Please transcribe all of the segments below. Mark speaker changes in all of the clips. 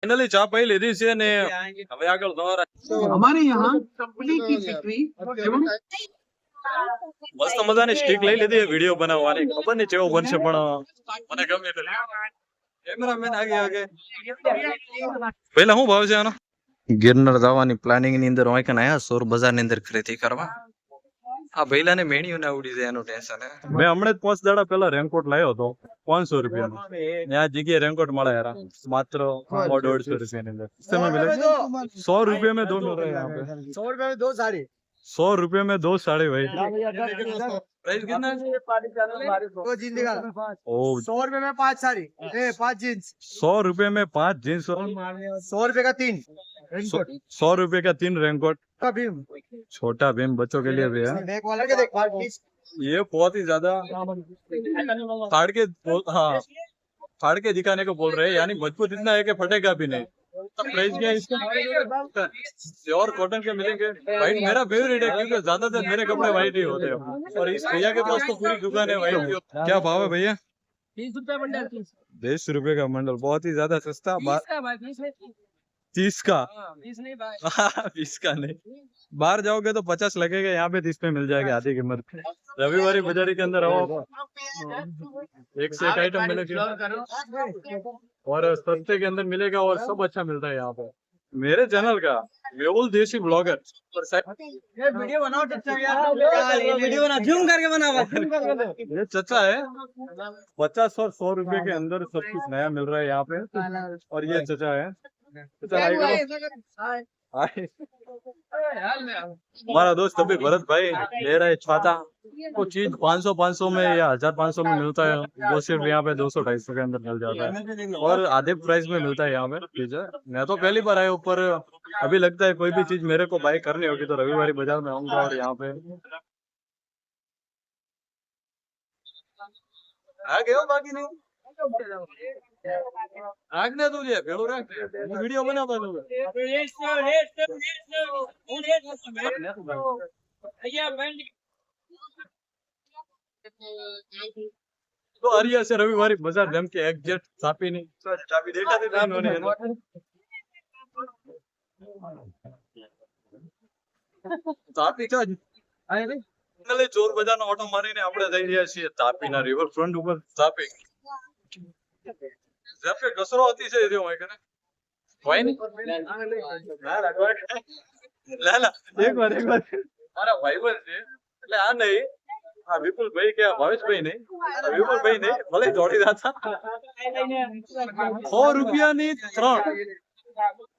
Speaker 1: finally चा P लीधी छे ने હવે આગળ દોરા
Speaker 2: हमारे यहाँ कंपनी की फैक्ट्री एवं
Speaker 1: મસ્ત મજાની સ્ટિક લઈ લીધી વિડિયો બનાવવાની ખબર નહીં કેવો બનશે પણ મને ગમે એટલે કેમેરામેન આગે પહેલા શું ભાવ છે આનો गिरनर જવાની પ્લાનિંગ ની અંદર હોય કે આયા સોર બજાર ની અંદર ખરીદી કરવા આ ભઈલાને મેણિયું ના ઉડી જાય એનું ટેન્શન હે મેં હમણે જ 5 દાડા પહેલા રેનકોટ લાવ્યો હતો 500 રૂપિયાનો આ જગ્યાએ રેનકોટ મળે યાર માત્ર 150 રૂપિયાની અંદર समय मिले 100 रुपए में दो मिल रहे हैं यहाँ पे
Speaker 2: 100 रुपए में 2 साड़ी
Speaker 1: 100 रुपए में 2 साड़ी भाई प्राइस कितना
Speaker 2: वो जिंदगी
Speaker 1: ओ
Speaker 2: 100 रुपए में 5 साड़ी 5 जींस
Speaker 1: 100 रुपए में 5 जींस
Speaker 2: 100 रुपए का 3
Speaker 1: 100 रुपए का 3 रेनकोट
Speaker 2: का भीम
Speaker 1: छोटा भीम बच्चों के लिए भी है
Speaker 2: बैक वाला के देख
Speaker 1: ये बहुत ही ज्यादा फाड़ के हाँ फाड़ के दिखाने को बोल रहे हैं यानी मजबूत इतना है कि फटेगा भी नहीं प्राइस क्या है इसका प्योर कॉटन के मिलेंगे वाइट मेरा फेवरेट है क्योंकि ज्यादातर मेरे कपड़े वाइट ही होते हैं और इस भैया के पास तो पूरी दुकान है वाइट की क्या भाव है भैया
Speaker 3: 30 रुपए बंडल
Speaker 1: 20 रुपए का मंडल बहुत ही ज्यादा सस्ता 30 का
Speaker 3: 20 नहीं भाई
Speaker 1: 20 का नहीं बाहर जाओगे तो 50 लगेगा यहाँ पे 30 पे मिल जाएगा आधी कीमत रविवारी बाजारी के अंदर आओ एक से एक आइटम मिलेगा और सस्ते के अंदर मिलेगा और सब अच्छा मिलता है यहाँ पे मेरे चैनल का मेहुल देसी ब्लॉगर
Speaker 2: ये वीडियो बनाओ चचा यार वीडियो बना जूम करके बनाओ
Speaker 1: ये चचा है 50 और 100 रुपए के अंदर सब कुछ नया मिल रहा है यहाँ पे और ये चचा है हमारा दोस्त अभी भरत भाई ले रहा है छाता वो चीज 500 में या 1500 में मिलता है वो सिर्फ यहाँ पे 200-250 के अंदर मिल जाता है और आधे प्राइस में मिलता है यहाँ पे चीज मैं तो पहली बार आया ऊपर अभी लगता है कोई भी चीज मेरे को बाय करनी होगी तो रविवारी बाजार में आऊंगा और यहाँ पे आ गए हो बाकी नहीं आगने तुझे भेड़ो रख वीडियो बनाता तू तो हरिया से रविवारी बाजार जम के एग्जैक्ट चापी नहीं चापी देखा थी उन्होंने चापी क्या એટલે ચોર બજારનો ઓટો મારીને આપણે જઈ રહ્યા છીએ તાપીના રિવર ફ્રન્ટ ઉપર તાપી જેમ કસરો હતી છે જો હોય કે હોય ને ના એક વાર મારા ભાઈબંધ છે એટલે આ નહીં આ વિપુલ ભાઈ કે ભાવેશ ભાઈ નહીં વિપુલ ભાઈ નહીં ભલે દોડી જાતા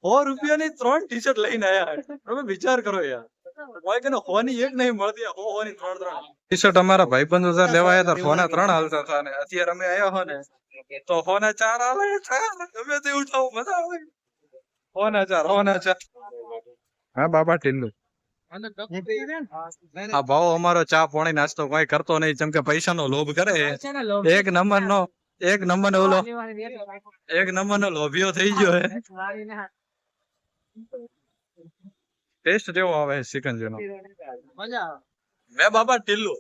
Speaker 1: 100 રૂપિયાની 3 ટી-શર્ટ લઈને આયા તમે વિચાર કરો યાર કોઈ કે હોની એક નહીં મળતી હોની 3 ટી-શર્ટ અમારા ભાઈબંધો સર લેવા આવ્યા હતા હોના 3 હાલતા હતા ને અત્યારે અમે આયા હો ને તો હોના 4 આવે છે તમે તે ઉઠાવો મજા આવે હોના 4 હા બાબા ટીલ્લુ આ ભાવ અમારો ચા પાણી નાસ્તો કોઈ કરતો નહીં જેમ કે પૈસાનો લોભ કરે એક નંબર નો લોભિયો થઈ ગયો હે ટેસ્ટ કેવો આવે સિકંજીનો મેં બાબા ટીલ્લુ